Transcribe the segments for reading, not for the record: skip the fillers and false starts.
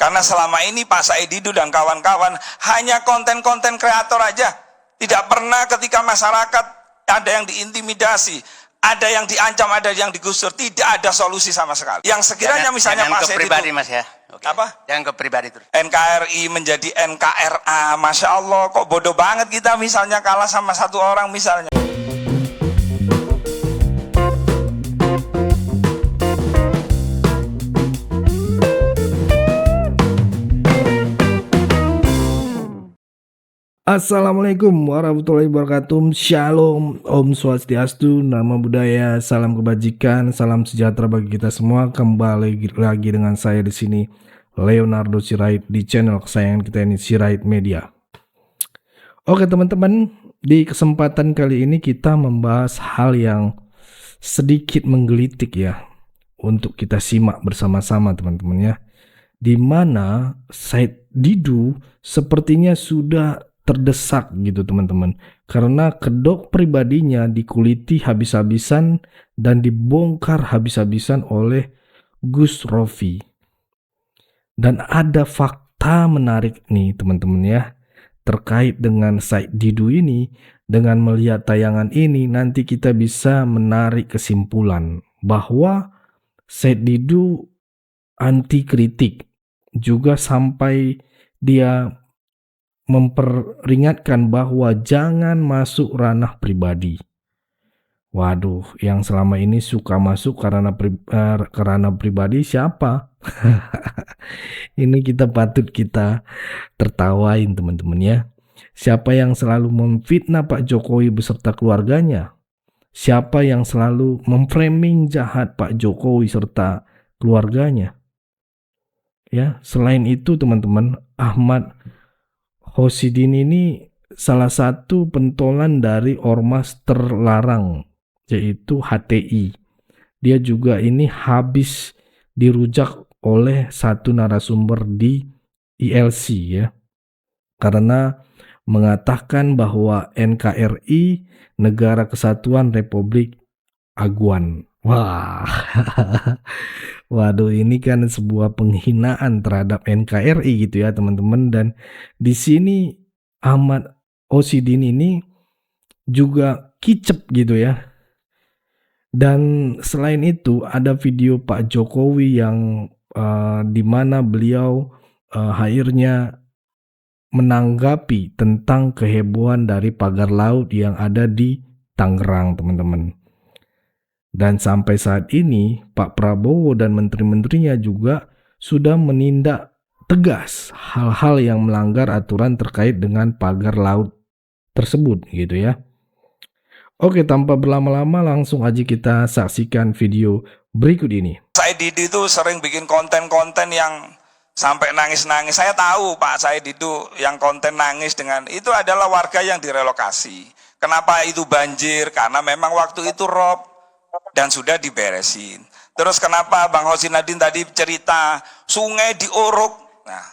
Karena selama ini Pak Said Didu dan kawan-kawan hanya konten-konten kreator aja. Tidak pernah ketika masyarakat ada yang diintimidasi, ada yang diancam, ada yang digusur, tidak ada solusi sama sekali. Yang sekiranya misalnya Pak Said pribadi Didu, Mas ya. Oke. apa? Yang ke pribadi terus. NKRI menjadi NKRA, Masya Allah, kok bodoh banget kita misalnya kalah sama satu orang misalnya. Assalamualaikum warahmatullahi wabarakatuh. Shalom, Om Swastiastu, Namo Buddhaya, salam kebajikan, salam sejahtera bagi kita semua. Kembali lagi dengan saya di sini, Leonardo Sirait, di channel kesayangan kita ini, Sirait Media. Oke teman-teman, di kesempatan kali ini kita membahas hal yang sedikit menggelitik ya, untuk kita simak bersama-sama teman-teman ya. Di mana Said Didu sepertinya sudah terdesak gitu teman-teman, karena kedok pribadinya dikuliti habis-habisan dan dibongkar habis-habisan oleh Gus Rofi. Dan ada fakta menarik nih teman-teman ya, terkait dengan Said Didu ini. Dengan melihat tayangan ini nanti kita bisa menarik kesimpulan bahwa Said Didu anti kritik, juga sampai dia memperingatkan bahwa jangan masuk ranah pribadi. Waduh, yang selama ini suka masuk karena pribadi siapa? Ini kita patut kita tertawain teman-teman ya. Siapa yang selalu memfitnah Pak Jokowi beserta keluarganya? Siapa yang selalu memframing jahat Pak Jokowi serta keluarganya? Ya, selain itu teman-teman, Ahmad Hosidin ini salah satu pentolan dari ormas terlarang, yaitu HTI. Dia juga ini habis dirujak oleh satu narasumber di ILC ya, karena mengatakan bahwa NKRI Negara Kesatuan Republik Aguan. Wah, waduh, ini kan sebuah penghinaan terhadap NKRI gitu ya teman-teman. Dan di sini Ahmad Hosidin ini juga kicep gitu ya. Dan selain itu ada video Pak Jokowi yang di mana beliau akhirnya menanggapi tentang kehebohan dari pagar laut yang ada di Tangerang teman-teman. Dan sampai saat ini Pak Prabowo dan menteri-menterinya juga sudah menindak tegas hal-hal yang melanggar aturan terkait dengan pagar laut tersebut gitu ya. Oke, tanpa berlama-lama langsung aja kita saksikan video berikut ini. Said Didu itu sering bikin konten-konten yang sampai nangis-nangis. Saya tahu Pak Said Didu yang konten nangis dengan itu adalah warga yang direlokasi. Kenapa itu banjir? Karena memang waktu itu rob dan sudah diberesin. Terus kenapa Bang Hosinadin tadi cerita sungai diuruk? Nah,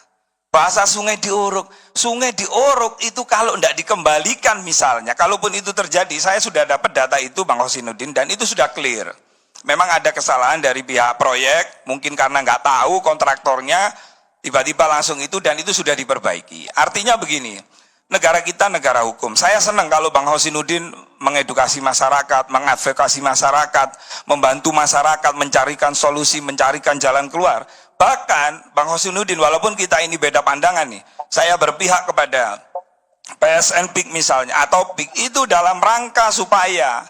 bahasa sungai diuruk. Sungai diuruk itu kalau tidak dikembalikan misalnya, kalaupun itu terjadi, saya sudah dapat data itu Bang Hosinudin dan itu sudah clear. Memang ada kesalahan dari pihak proyek, mungkin karena nggak tahu kontraktornya, tiba-tiba langsung itu dan itu sudah diperbaiki. Artinya begini, negara kita negara hukum. Saya senang kalau Bang Hosinudin mengedukasi masyarakat, mengadvokasi masyarakat, membantu masyarakat mencarikan solusi, mencarikan jalan keluar. Bahkan Bang Hosinudin, walaupun kita ini beda pandangan nih, saya berpihak kepada PSN PIK misalnya, atau PIK itu dalam rangka supaya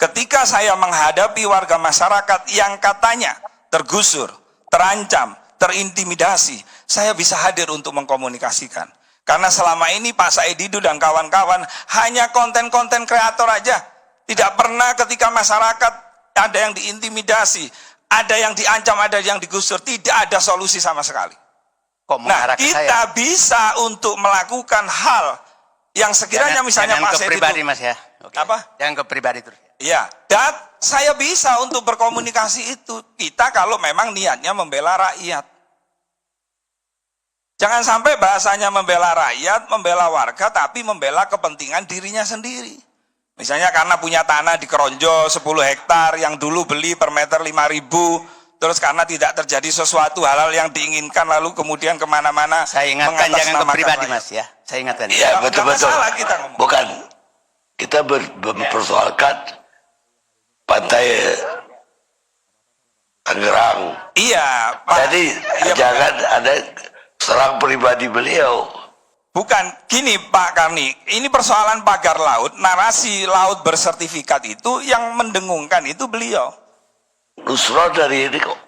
ketika saya menghadapi warga masyarakat yang katanya tergusur, terancam, terintimidasi, saya bisa hadir untuk mengkomunikasikan. Karena selama ini Pak Said Didu dan kawan-kawan hanya konten-konten kreator aja. Tidak pernah ketika masyarakat ada yang diintimidasi, ada yang diancam, ada yang digusur, tidak ada solusi sama sekali. Nah, kita bisa untuk melakukan hal yang sekiranya misalnya Pak Said Didu. Pribadi Mas ya. Oke. Apa? Yang ke pribadi terus. Ya, dan saya bisa untuk berkomunikasi itu. Kita kalau memang niatnya membela rakyat. Jangan sampai bahasanya membela rakyat, membela warga, tapi membela kepentingan dirinya sendiri. Misalnya karena punya tanah di Keronjo 10 hektar yang dulu beli per meter 5.000, terus karena tidak terjadi sesuatu hal-hal yang diinginkan lalu kemudian kemana-mana Saya ingatkan jangan ke mengatasnamakan pribadi rakyat. Mas ya. Saya ingatkan. Iya, Nggak betul-betul. masalah kita ngomong. Bukan. Kita mempersoalkan pantai Tangerang. Iya, Pak. Jadi Iya, jangan ada serang pribadi beliau. bukan gini Pak Karni, ini persoalan pagar laut, narasi laut bersertifikat itu yang mendengungkan itu beliau. Nusron dari ini kok.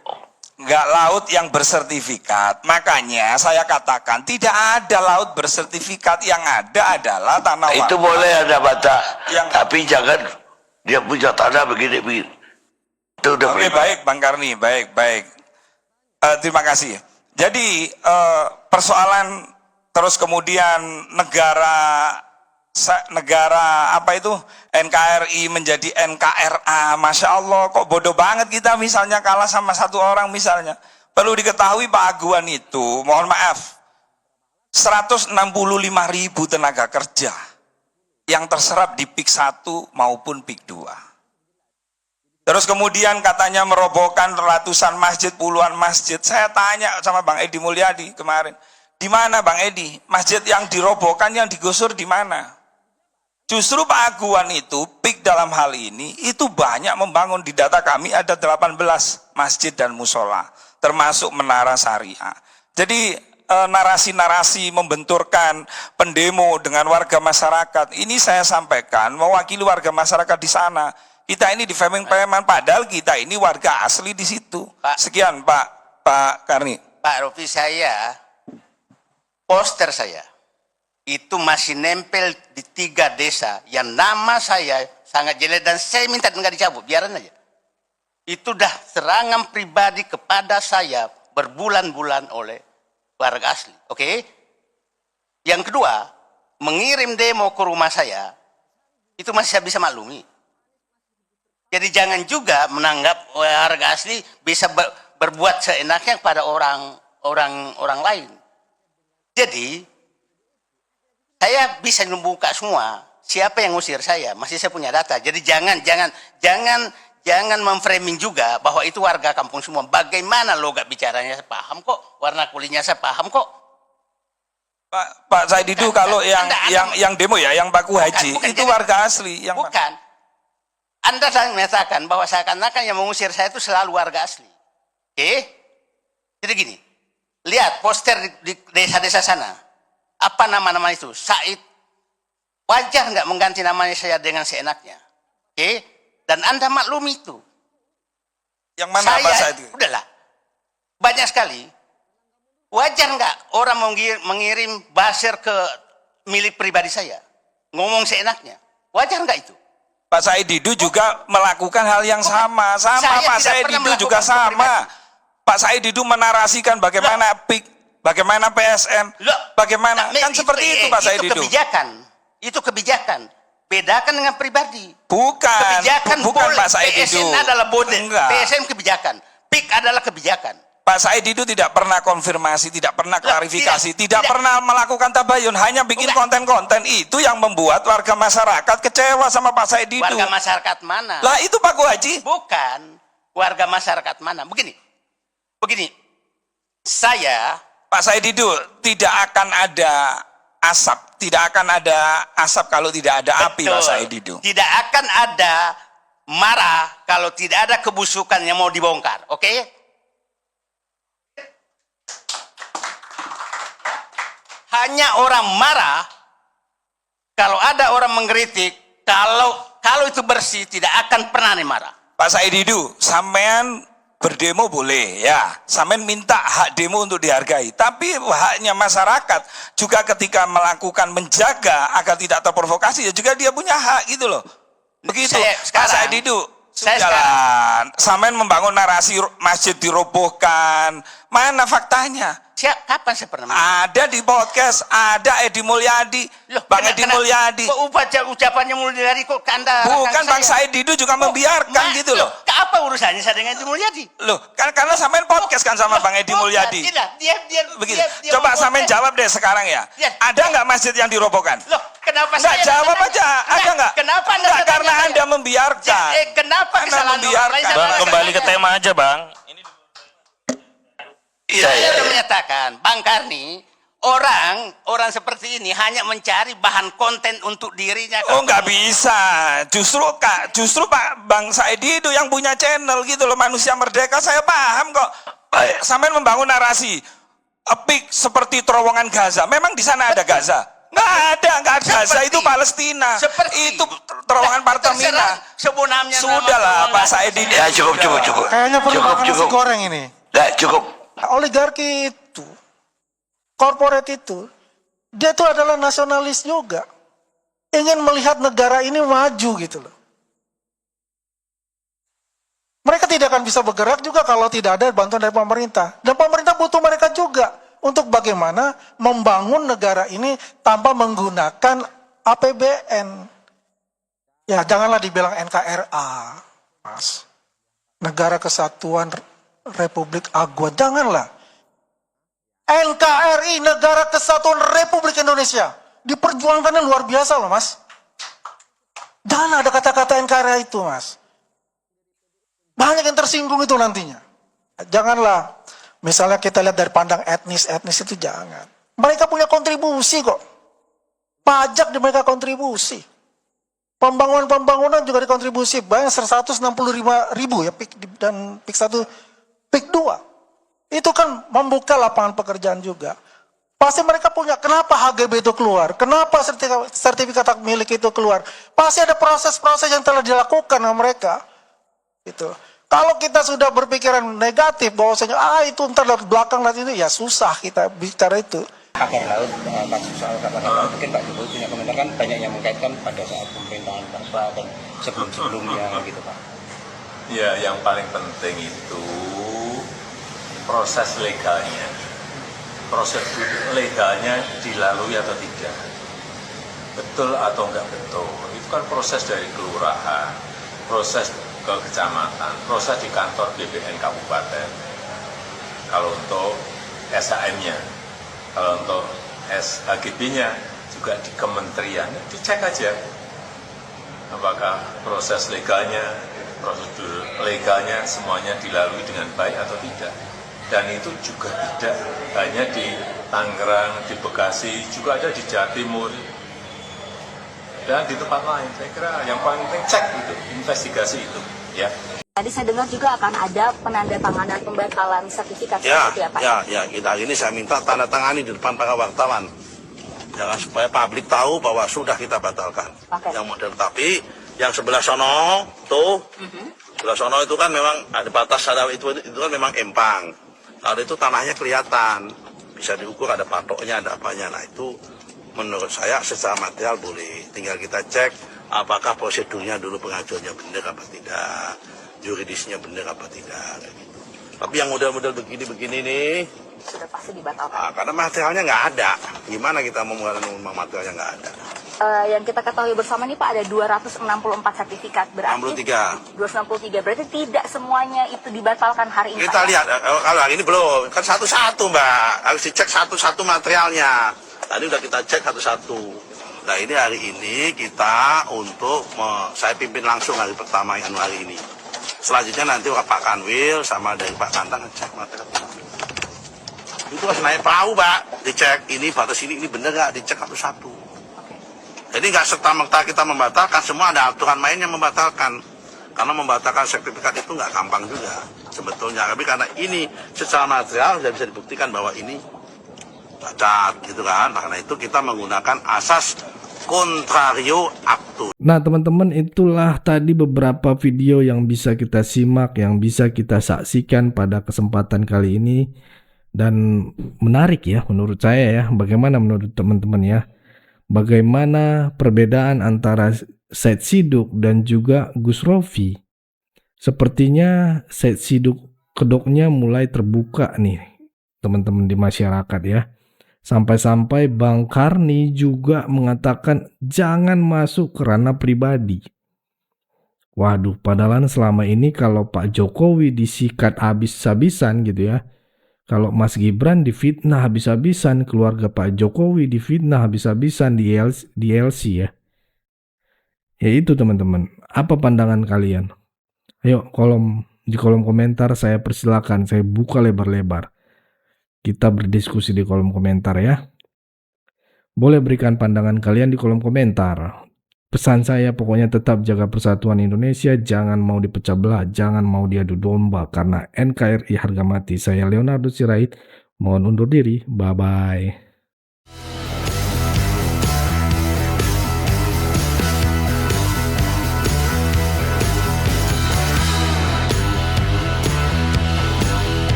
Enggak laut yang bersertifikat. Makanya saya katakan tidak ada laut bersertifikat, yang ada adalah tanah Itu wakaf. boleh ada bata, Yang- tapi jangan dia punya tanah begini. Itu udah Oke, pribadi. baik Bang Karni, baik. Terima kasih. Jadi persoalan terus kemudian negara apa itu NKRI menjadi NKRA, Masya Allah, kok bodoh banget kita misalnya kalah sama satu orang misalnya. Perlu diketahui Pak Aguan itu, mohon maaf, 165.000 tenaga kerja yang terserap di PIK 1 maupun PIK 2. Terus kemudian katanya merobohkan ratusan masjid, puluhan masjid. Saya tanya sama Bang Edi Mulyadi kemarin, di mana Bang Edi? Masjid yang dirobohkan, yang digusur di mana? Justru Pak Aguan itu, PIK dalam hal ini, itu banyak membangun. Di data kami ada 18 masjid dan musola, termasuk menara syariah. Jadi narasi-narasi membenturkan pendemo dengan warga masyarakat, ini saya sampaikan mewakili warga masyarakat di sana. Kita ini di Femeng-Peman, padahal kita ini warga asli di situ. Pak. Sekian Pak Karni. Pak Rofi, saya poster saya itu masih nempel di 3 desa yang nama saya sangat jelek dan saya minta nggak dicabut, biarin aja. Itu dah serangan pribadi kepada saya berbulan-bulan oleh warga asli. Oke? Yang kedua, mengirim demo ke rumah saya itu masih saya bisa maklumi. Jadi jangan juga menanggap warga asli bisa berbuat seenaknya kepada orang lain. Jadi saya bisa membuka semua siapa yang ngusir saya, masih saya punya data. Jadi jangan memframing juga bahwa itu warga kampung semua. Bagaimana logat bicaranya saya paham kok, warna kulitnya saya paham kok. Pak Saididu, kalau yang demo ya, yang Baku Haji, bukan, itu jadi- warga asli. Yang Bukan. Anda sedang menyatakan bahwa seakan-akan yang mengusir saya itu selalu warga asli. Oke? Jadi gini, lihat poster di desa-desa sana. Apa nama-nama itu? Said. Wajar nggak mengganti namanya saya dengan seenaknya? Oke? Dan Anda maklum itu. Yang mana Pak Said? Udahlah. Banyak sekali. Wajar nggak orang mengirim buzzer ke milik pribadi saya? Ngomong seenaknya. Wajar nggak itu? Pak Saididu juga melakukan hal yang sama. Sama Saya Pak tidak pernah Saididu juga melakukan sama. pribadi. Pak Saididu menarasikan bagaimana PIK, bagaimana PSN, Loh, bagaimana, kan seperti itu Pak Saididu. Itu kebijakan. Bedakan dengan pribadi. Bukan, Kebijakan bukan boleh. Pak Saididu. PSN adalah bodel. Enggak. PSN kebijakan. PIK adalah kebijakan. Pak Saididu tidak pernah konfirmasi, tidak pernah klarifikasi, tidak tidak. pernah melakukan tabayun, hanya bikin Enggak. konten-konten itu yang membuat warga masyarakat kecewa sama Pak Saididu. Warga masyarakat mana? Lah itu Pak Haji. Bukan. Warga masyarakat mana? Begini. Saya Pak Saididu, tidak akan ada asap, tidak akan ada asap kalau tidak ada api, Pak Saididu. tidak akan ada marah kalau tidak ada kebusukan yang mau dibongkar. Oke? Hanya orang marah kalau ada orang mengkritik, kalau itu bersih tidak akan pernah nih marah. Pak Saididu, sampean berdemo boleh ya, sampean minta hak demo untuk dihargai, tapi haknya masyarakat juga ketika melakukan menjaga agar tidak terprovokasi ya juga dia punya hak gitu loh. Begitu. Pak Saididu, jalan. Sampean membangun narasi masjid dirobohkan. Mana faktanya? Kapan saya pernah? Ada di podcast, ada Edi Mulyadi, Bang Edi Mulyadi. Kok ucapannya Mulyadi kok Anda? Bukan Bang Saididu juga membiarkan gitu loh. Apa urusannya saya dengan Edi Mulyadi? Loh, karena sampean podcast kan sama Bang Edi Mulyadi. Begitu. Coba sampean jawab deh sekarang ya. Ada nggak masjid yang dirobohkan? Loh, kenapa Nggak, saya jawab aja. Ada nggak? Kenapa Anda Nggak, sedang karena saya? Anda membiarkan. Kenapa Anda kesalahan orang membiarkan. lain? Bang, kembali ke tema aja, Bang. Ini Saya sudah menyatakan, Bang Karni, orang seperti ini hanya mencari bahan konten untuk dirinya. Oh nggak bisa, justru Pak Bang Saidi itu yang punya channel gitu loh, Manusia Merdeka. Saya paham kok. Sampai membangun narasi epic seperti terowongan Gaza. Memang di sana ada Gaza? Nggak ada Gaza, itu Palestina. Itu terowongan Partemina. Sebenarnya Sudahlah Pak Saidi. Ya cukup. Kayaknya perlu makan nasi goreng ini. Ya cukup. Oligarki itu, korporat itu, dia itu adalah nasionalis juga. Ingin melihat negara ini maju gitu loh. Mereka tidak akan bisa bergerak juga kalau tidak ada bantuan dari pemerintah. Dan pemerintah butuh mereka juga untuk bagaimana membangun negara ini tanpa menggunakan APBN. Ya janganlah dibilang NKRA, Mas. Negara Kesatuan Republik Agua, janganlah. NKRI, Negara Kesatuan Republik Indonesia, diperjuangkannya luar biasa loh, Mas. Jangan ada kata-kata NKRI itu, Mas. Banyak yang tersinggung itu nantinya. Janganlah, misalnya kita lihat dari pandang etnis itu jangan. Mereka punya kontribusi kok. Pajak di mereka kontribusi. Pembangunan juga dikontribusi. Banyak 165.000 ya, dan PIK 1, PIK 2. Itu kan membuka lapangan pekerjaan juga. Pasti mereka punya, kenapa HGB itu keluar? Kenapa sertifikat hak milik itu keluar? Pasti ada proses-proses yang telah dilakukan sama mereka. Gitu. Kalau kita sudah berpikiran negatif, bahwasanya itu ntar dari belakang nanti ini, ya susah kita bicara itu. Kapal laut, kasus soal kapal laut, mungkin Pak Jokowi punya komentar, kan banyak yang mengkaitkan pada saat pemerintahan Bapak dan sebelum-sebelumnya gitu Pak. Ya, yang paling penting itu proses legalnya. Prosedur legalnya dilalui atau tidak. Betul atau enggak betul. Itu kan proses dari kelurahan, proses ke kecamatan, proses di kantor BPN kabupaten. Kalau untuk SHM-nya, kalau untuk SHGB-nya juga di kementerian, dicek aja apakah proses legalnya, prosedur legalnya semuanya dilalui dengan baik atau tidak. Dan itu juga tidak hanya di Tangerang, di Bekasi, juga ada di Jawa Timur dan di tempat lain. Saya kira yang paling penting cek itu, investigasi itu, ya. Tadi saya dengar juga akan ada penandatanganan pembatalan sertifikat seperti apa? Ya, kita ini saya minta tanda tangani di depan para wartawan. Jangan supaya publik tahu bahwa sudah kita batalkan. Yang modern, tapi yang sebelah sono tuh, sebelah sono itu kan memang ada batas, ada itu kan memang empang. Kalau itu tanahnya kelihatan, bisa diukur, ada patoknya, ada apanya. Nah itu menurut saya secara material boleh. Tinggal kita cek apakah prosedurnya dulu pengajuannya benar apa tidak, juridisnya benar apa tidak. Gitu. Tapi yang model-model begini-begini nih, sudah pasti dibatalkan. Karena materialnya nggak ada. Gimana kita mau mengatakan materialnya nggak ada? Yang kita ketahui bersama nih Pak, ada 264 sertifikat, berarti 263, berarti tidak semuanya itu dibatalkan hari ini. Kita lihat, kalau hari ini belum, kan satu-satu Mbak, harus dicek satu-satu materialnya. Tadi udah kita cek satu-satu. Nah ini hari ini kita untuk, saya pimpin langsung hari pertama yang hari ini. Selanjutnya nanti Pak Kanwil sama dari Pak Kantang ngecek material. Itu harus naik perahu Pak, dicek ini batas ini bener nggak, dicek satu-satu. Jadi nggak serta-merta kita membatalkan, semua ada aturan main yang membatalkan. Karena membatalkan sertifikat itu nggak gampang juga sebetulnya. Tapi karena ini secara material sudah bisa dibuktikan bahwa ini cacat gitu kan. Karena itu kita menggunakan asas contrario actu. Nah teman-teman, itulah tadi beberapa video yang bisa kita simak, yang bisa kita saksikan pada kesempatan kali ini. Dan menarik ya menurut saya ya. Bagaimana menurut teman-teman ya? Bagaimana perbedaan antara Said Siduk dan juga Gus Rofi. Sepertinya Said Siduk kedoknya mulai terbuka nih teman-teman di masyarakat ya. Sampai-sampai Bang Karni juga mengatakan jangan masuk ke ranah pribadi. Waduh, padahal selama ini kalau Pak Jokowi disikat habis-habisan gitu ya. Kalau Mas Gibran difitnah habis-habisan, keluarga Pak Jokowi difitnah habis-habisan di LC ya. Ya itu teman-teman, apa pandangan kalian? Ayo di kolom komentar saya persilakan, saya buka lebar-lebar. Kita berdiskusi di kolom komentar ya. Boleh berikan pandangan kalian di kolom komentar. Pesan saya pokoknya tetap jaga persatuan Indonesia, jangan mau dipecah belah, jangan mau diadu domba, karena NKRI harga mati. Saya Leonardo Sirait, mohon undur diri, bye-bye.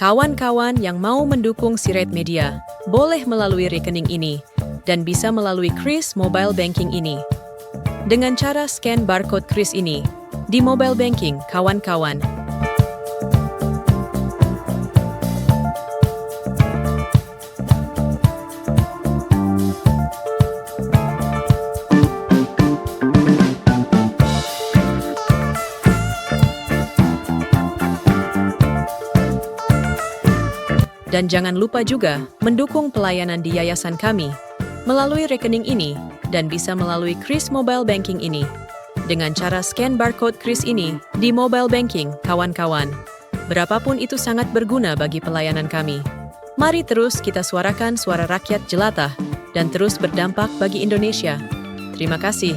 Kawan-kawan yang mau mendukung Sirait Media, boleh melalui rekening ini, dan bisa melalui Kris Mobile Banking ini. Dengan cara scan barcode Kris ini, di mobile banking, kawan-kawan. Dan jangan lupa juga mendukung pelayanan di yayasan kami melalui rekening ini dan bisa melalui Kris Mobile Banking ini. Dengan cara scan barcode Kris ini di mobile banking, kawan-kawan. Berapapun itu sangat berguna bagi pelayanan kami. Mari terus kita suarakan suara rakyat jelata dan terus berdampak bagi Indonesia. Terima kasih.